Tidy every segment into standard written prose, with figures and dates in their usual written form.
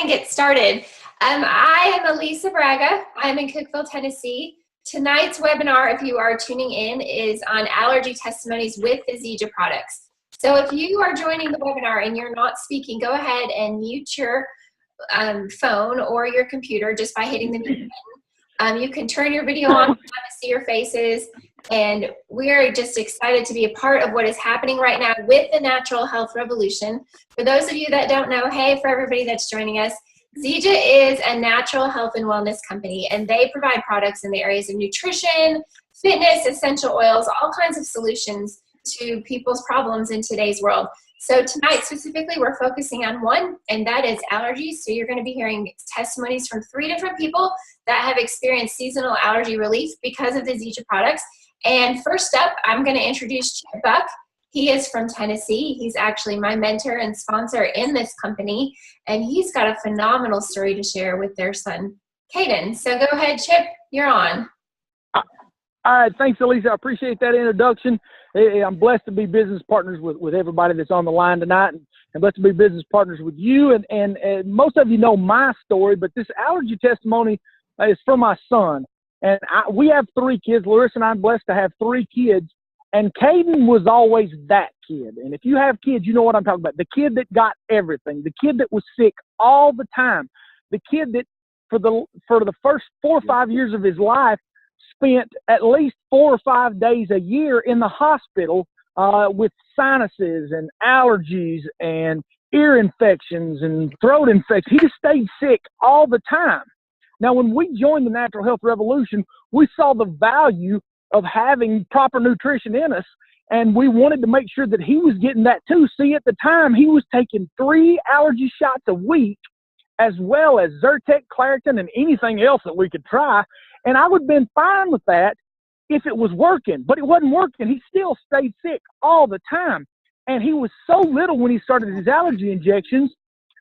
and get started. I am Elisa Bragga. I'm in Cookeville, Tennessee. Tonight's webinar, if you are tuning in, is on allergy testimonies with the Zija products. So if you are joining the webinar and you're not speaking, go ahead and mute your phone or your computer just by hitting the mute button. You can turn your video on to see your faces. And we're just excited to be a part of what is happening right now with the natural health revolution. For those of you that don't know, hey, for everybody that's joining us, Zija is a natural health and wellness company, and they provide products in the areas of nutrition, fitness, essential oils, all kinds of solutions to people's problems in today's world. So tonight specifically, we're focusing on one, and that is allergies. So you're going to be hearing testimonies from 3 different people that have experienced seasonal allergy relief because of the Zija products. And first up, I'm going to introduce Chip Buck. He is from Tennessee. He's actually my mentor and sponsor in this company, and he's got a phenomenal story to share with their son, Caden. So go ahead, Chip, you're on. All right, thanks, Elisa. I appreciate that introduction. I'm blessed to be business partners with everybody that's on the line tonight, and blessed to be business partners with you. And most of you know my story, but this allergy testimony is from my son. And we have 3 kids. Larissa and I'm blessed to have 3 kids. And Caden was always that kid. And if you have kids, you know what I'm talking about. The kid that got everything. The kid that was sick all the time. The kid that for the first 4 or 5 years of his life spent at least 4 or 5 days a year in the hospital with sinuses and allergies and ear infections and throat infections. He just stayed sick all the time. Now, when we joined the natural health revolution, we saw the value of having proper nutrition in us, and we wanted to make sure that he was getting that too. See, at the time, he was taking 3 allergy shots a week, as well as Zyrtec, Claritin, and anything else that we could try, and I would have been fine with that if it was working, but it wasn't working. He still stayed sick all the time, and he was so little when he started his allergy injections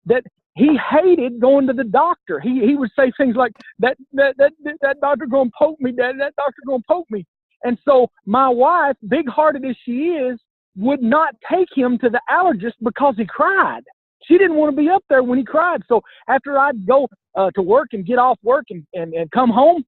that he hated going to the doctor. He would say things like, that doctor gonna poke me, Dad, that doctor gonna poke me. And so my wife, big-hearted as she is, would not take him to the allergist because he cried. She didn't want to be up there when he cried. So after I'd go to work and get off work and come home,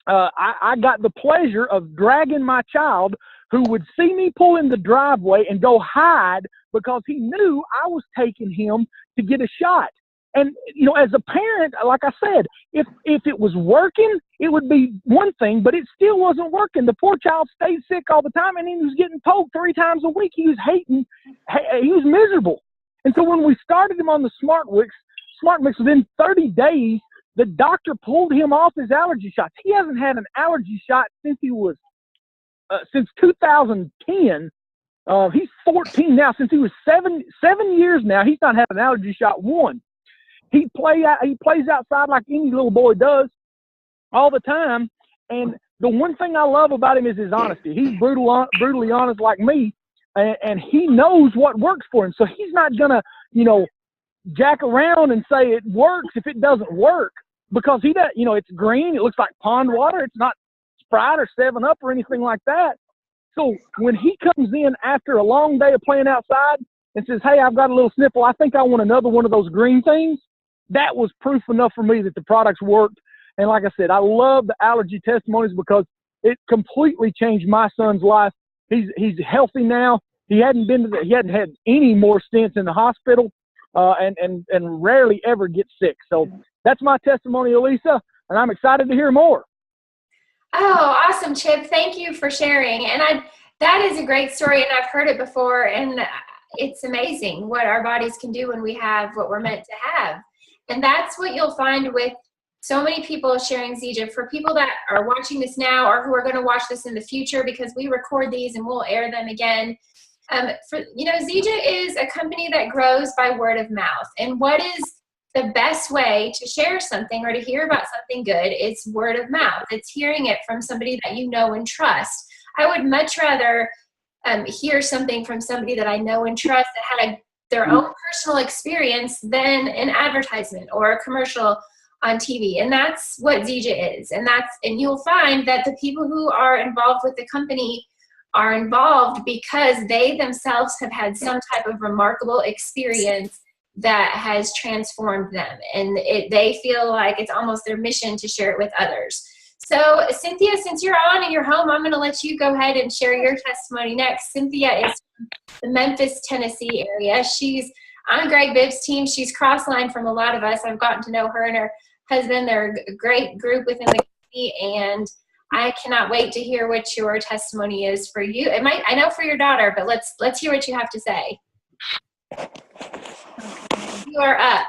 I got the pleasure of dragging my child, who would see me pull in the driveway and go hide because he knew I was taking him to get a shot. And, you know, as a parent, like I said, if it was working, it would be one thing, but it still wasn't working. The poor child stayed sick all the time, and he was getting poked 3 times a week. He was hating. He was miserable. And so when we started him on the Smart Mix, within 30 days, the doctor pulled him off his allergy shots. He hasn't had an allergy shot since he was since 2010. He's 14 now. Since he was 7 years now, he's not had an allergy shot one. He plays outside like any little boy does all the time. And the one thing I love about him is his honesty. He's brutally honest like me, and he knows what works for him. So he's not gonna, jack around and say it works if it doesn't work, because he does. It's green. It looks like pond water. It's not Sprite or 7-Up or anything like that. So when he comes in after a long day of playing outside and says, "Hey, I've got a little sniffle. I think I want another one of those green things," that was proof enough for me that the products worked. And like I said, I love the allergy testimonies because it completely changed my son's life. He's healthy now. He hadn't had any more stints in the hospital, and rarely ever gets sick. So that's my testimony, Elisa, and I'm excited to hear more. Oh, awesome, Chip. Thank you for sharing. And that is a great story, and I've heard it before, and it's amazing what our bodies can do when we have what we're meant to have. And that's what you'll find with so many people sharing Zija. For people that are watching this now or who are going to watch this in the future, because we record these and we'll air them again. Zija is a company that grows by word of mouth. And what is the best way to share something or to hear about something good? It's word of mouth. It's hearing it from somebody that you know and trust. I would much rather hear something from somebody that I know and trust that had their own personal experience than an advertisement or a commercial on TV. And that's what Zija is. And you'll find that the people who are involved with the company are involved because they themselves have had some type of remarkable experience that has transformed them, and they feel like it's almost their mission to share it with others. So Cynthia, since you're on and you're home, I'm going to let you go ahead and share your testimony next. Cynthia is from the Memphis, Tennessee area. She's on Greg Bibb's team. She's cross-lined from a lot of us. I've gotten to know her and her husband. They're a great group within the community, and I cannot wait to hear what your testimony is for you. It might, I know for your daughter, but let's hear what you have to say. You are up.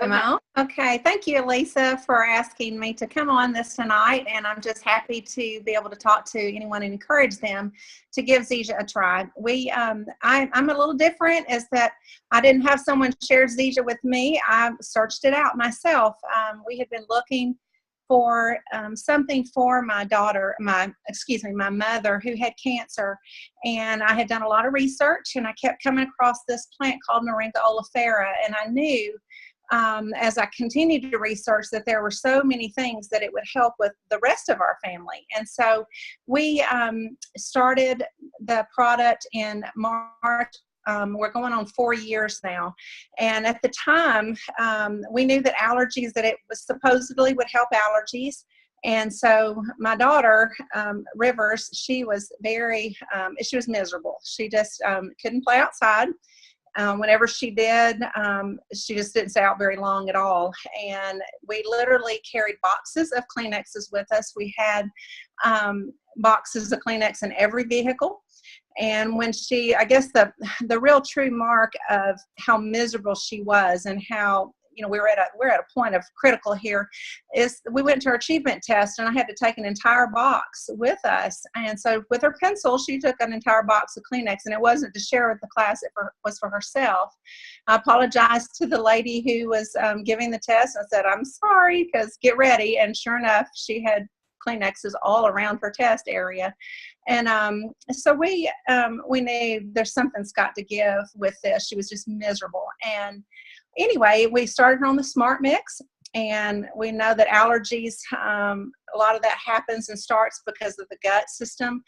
Am I on? Okay. Thank you, Elisa, for asking me to come on this tonight. And I'm just happy to be able to talk to anyone and encourage them to give Zija a try. I'm a little different, is that I didn't have someone share Zija with me. I searched it out myself. We had been looking for something for my daughter, my mother, who had cancer. And I had done a lot of research, and I kept coming across this plant called Moringa oleifera. And I knew, as I continued to research, that there were so many things that it would help with the rest of our family. And so we started the product in March. We're going on 4 years now. And at the time, we knew that allergies, that it was supposedly would help allergies. And so my daughter, Rivers, she was miserable. She just couldn't play outside. Whenever she did, she just didn't stay out very long at all. And we literally carried boxes of Kleenexes with us. We had boxes of Kleenex in every vehicle. And when I guess the real true mark of how miserable she was, and how, we're at a point of critical here, is we went to her achievement test, and I had to take an entire box with us. And so with her pencil, she took an entire box of Kleenex, and it wasn't to share with the class, it was for herself. I apologized to the lady who was giving the test. I said, I'm sorry, because get ready. And sure enough, she had Kleenexes all around her test area. And so we knew there's something's got to give with this. She was just miserable. And anyway, we started on the Smart Mix, and we know that allergies, a lot of that happens and starts because of the gut system.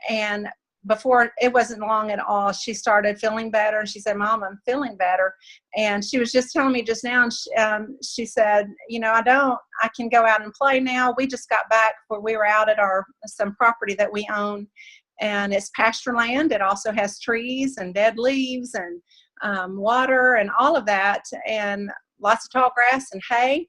And before, it wasn't long at all, she started feeling better, and she said, Mom, I'm feeling better. And she was just telling me just now, and she said, I can go out and play now. We just got back where we were out at some property that we own, and it's pasture land. It also has trees and dead leaves and water and all of that, and lots of tall grass and hay.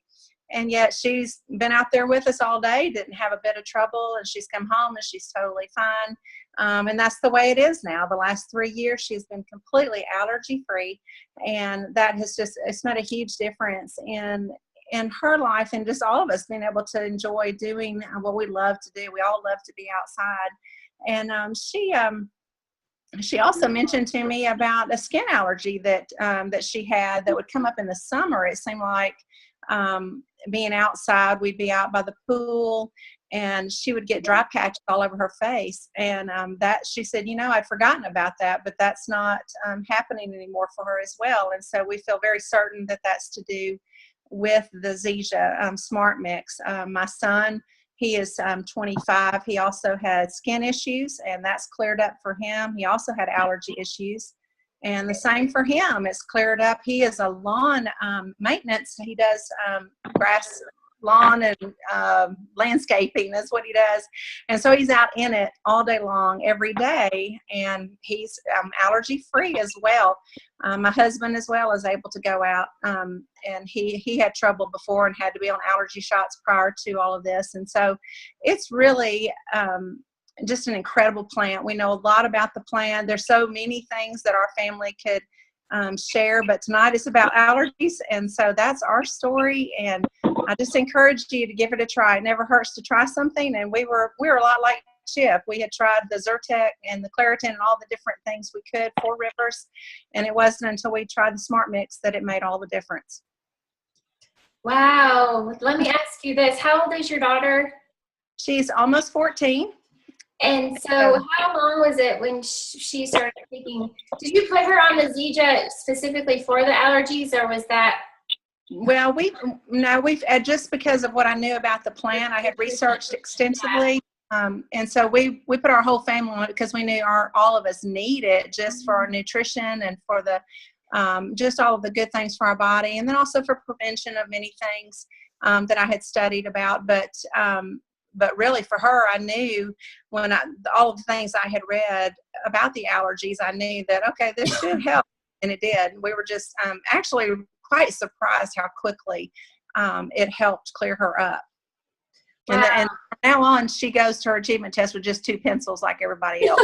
And yet she's been out there with us all day, didn't have a bit of trouble, and she's come home and she's totally fine. And that's the way it is now. The last 3 years, she's been completely allergy free, and that has it's made a huge difference in her life, and just all of us being able to enjoy doing what we love to do. We all love to be outside. And she also mentioned to me about a skin allergy that she had that would come up in the summer. It seemed like being outside, we'd be out by the pool, and she would get dry patches all over her face. And that she said, I'd forgotten about that, but that's not happening anymore for her as well. And so we feel very certain that that's to do with the Zija Smart Mix. My son, he is 25. He also had skin issues, and that's cleared up for him. He also had allergy issues, and the same for him. It's cleared up. He is a lawn maintenance. He does grass, lawn, and landscaping. That's what he does. And so he's out in it all day long, every day, and he's allergy free as well. My husband as well is able to go out, and he had trouble before and had to be on allergy shots prior to all of this. And so it's really just an incredible plant. We know a lot about the plant. There's so many things that our family could share, but tonight is about allergies, and so that's our story. And I just encourage you to give it a try. It never hurts to try something. And we were a lot like Chip. We had tried the Zyrtec and the Claritin and all the different things we could for Rivers, and it wasn't until we tried the Smart Mix that it made all the difference. Wow. Let me ask you this. How old is your daughter? She's almost 14. And so how long was it when she started taking, did you put her on the Zija specifically for the allergies, or was that? Well, we've just because of what I knew about the plant, I had researched extensively. And so we put our whole family on it because we knew all of us need it just for our nutrition and for the just all of the good things for our body, and then also for prevention of many things that I had studied about. But really for her, I knew when all of the things I had read about the allergies, I knew that, okay, this should help. And it did. We were just actually quite surprised how quickly it helped clear her up. Wow. And from now on, she goes to her achievement test with just 2 pencils like everybody else.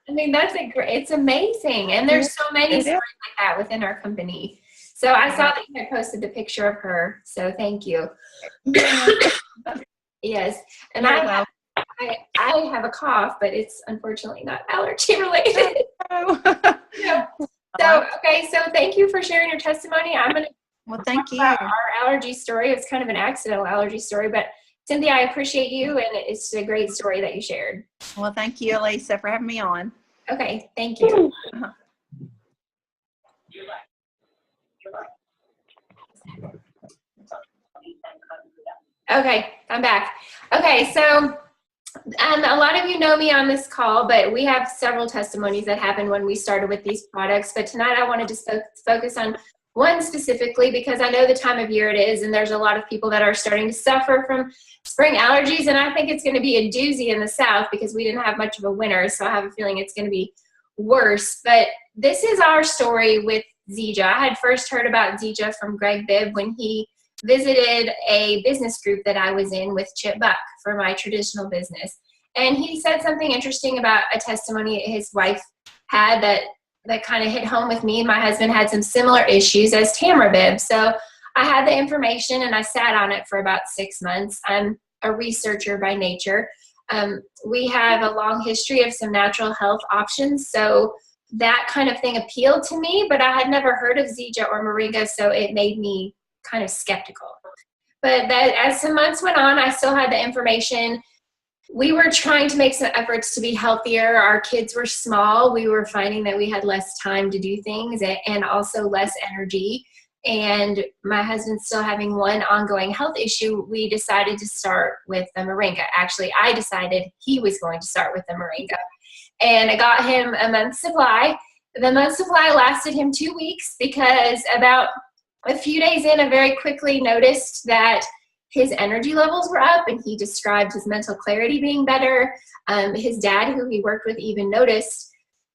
I mean, it's amazing. And there's so many stories like that within our company. So I saw that you had posted the picture of her. So thank you. Yes. And I have a cough, but it's unfortunately not allergy related. So, okay. So thank you for sharing your testimony. I'm going to thank you. Our allergy story. It's kind of an accidental allergy story, but Cynthia, I appreciate you, and it's a great story that you shared. Well, thank you, Elisa, for having me on. Okay, thank you. Okay, I'm back. Okay, so a lot of you know me on this call, but we have several testimonies that happened when we started with these products. But tonight I wanted to focus on one specifically because I know the time of year it is, and there's a lot of people that are starting to suffer from spring allergies, and I think it's going to be a doozy in the South because we didn't have much of a winter, so I have a feeling it's going to be worse. But this is our story with Zija. I had first heard about Zija from Greg Bibb when he visited a business group that I was in with Chip Buck for my traditional business. And he said something interesting about a testimony his wife had that kind of hit home with me. My husband had some similar issues as Tamara Bibb. So I had the information and I sat on it for about 6 months. I'm a researcher by nature. We have a long history of some natural health options. So that kind of thing appealed to me, but I had never heard of Zija or Moringa, so it made me kind of skeptical. But as some months went on, I still had the information. We were trying to make some efforts to be healthier. Our kids were small. We were finding that we had less time to do things and also less energy. And my husband still having one ongoing health issue, we decided to start with the Moringa. Actually, I decided he was going to start with the Moringa. And I got him a month's supply. The month's supply lasted him 2 weeks because about a few days in, I very quickly noticed that his energy levels were up, and he described his mental clarity being better. His dad, who he worked with, even noticed,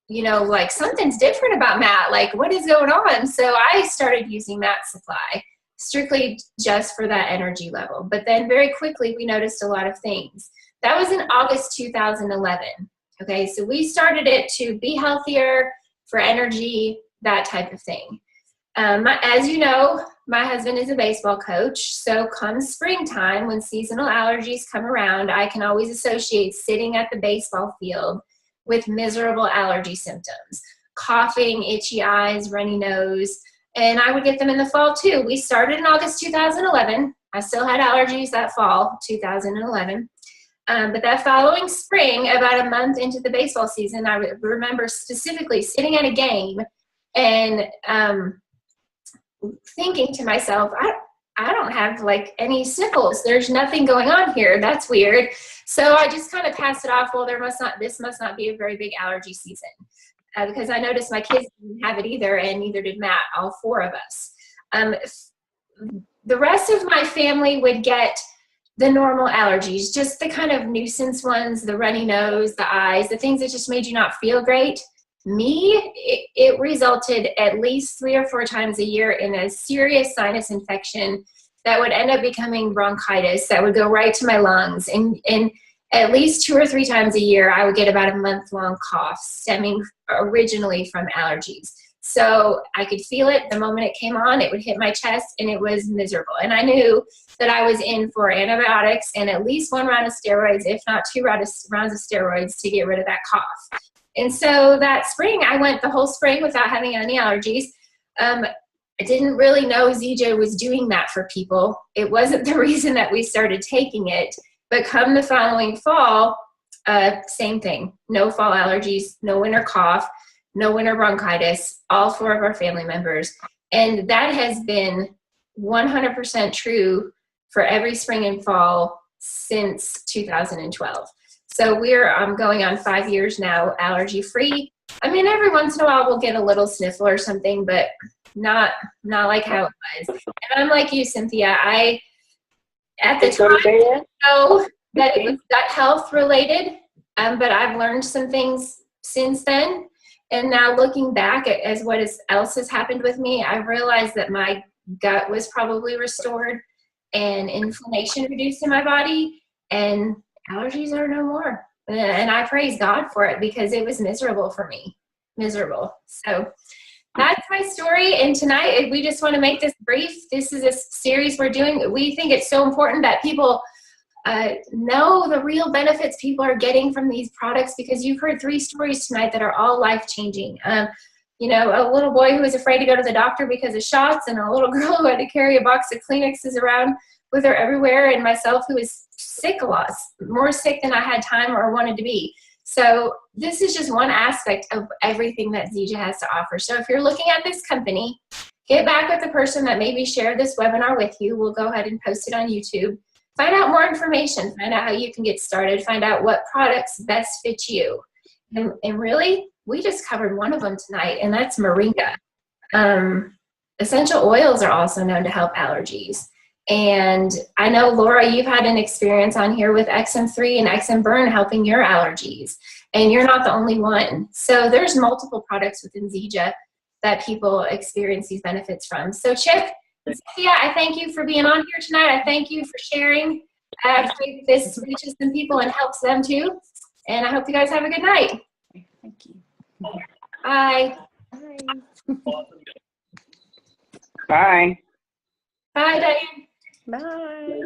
like something's different about Matt. Like, what is going on? So I started using that supply strictly just for that energy level. But then very quickly, we noticed a lot of things. That was in August 2011. Okay, so we started it to be healthier, for energy, that type of thing. As you know, my husband is a baseball coach, so come springtime, when seasonal allergies come around, I can always associate sitting at the baseball field with miserable allergy symptoms, coughing, itchy eyes, runny nose, and I would get them in the fall too. We started in August 2011. I still had allergies that fall, 2011. But that following spring, about a month into the baseball season, I remember specifically sitting at a game and thinking to myself, I don't have like any sniffles. There's nothing going on here. That's weird. So I just kind of passed it off. Well, this must not be a very big allergy season, because I noticed my kids didn't have it either, and neither did Matt, all 4 of us. The rest of my family would get the normal allergies, just the kind of nuisance ones, the runny nose, the eyes, the things that just made you not feel great. Me, it resulted at least 3 or 4 times a year in a serious sinus infection that would end up becoming bronchitis that would go right to my lungs. And at least 2 or 3 times a year, I would get about a month-long cough stemming originally from allergies. So I could feel it the moment it came on. It would hit my chest, and it was miserable. And I knew that I was in for antibiotics and at least 1 round of steroids, if not 2 rounds of steroids, to get rid of that cough. And so that spring, I went the whole spring without having any allergies. I didn't really know Zija was doing that for people. It wasn't the reason that we started taking it. But come the following fall, same thing. No fall allergies, no winter cough, no winter bronchitis, all 4 of our family members. And that has been 100% true for every spring and fall since 2012. So we're going on 5 years now, allergy-free. I mean, every once in a while we'll get a little sniffle or something, but not like how it was. And I'm like you, Cynthia. At the time, I didn't know that it was gut health related, but I've learned some things since then. And now looking back as what else has happened with me, I've realized that my gut was probably restored and inflammation reduced in my body, and allergies are no more. And I praise God for it because it was miserable for me. Miserable. So that's my story. And tonight, we just want to make this brief. This is a series we're doing. We think it's so important that people know the real benefits people are getting from these products, because you've heard 3 stories tonight that are all life-changing. You know, a little boy who was afraid to go to the doctor because of shots, and a little girl who had to carry a box of Kleenexes around with her everywhere, and myself who was sick a lot, more sick than I had time or wanted to be. So this is just one aspect of everything that Zija has to offer. So if you're looking at this company, get back with the person that maybe shared this webinar with you. We'll go ahead and post it on YouTube. Find out more information. Find out how you can get started. Find out what products best fit you. And really, we just covered one of them tonight, and that's Moringa. Essential oils are also known to help allergies. And I know, Laura, you've had an experience on here with XM3 and XM Burn helping your allergies, and you're not the only one. So there's multiple products within Zija that people experience these benefits from. So Chip, Cynthia, I thank you for being on here tonight. I thank you for sharing. I hope this reaches some people and helps them too. And I hope you guys have a good night. Thank you. Bye. Bye. Bye. Bye, Diane. Bye.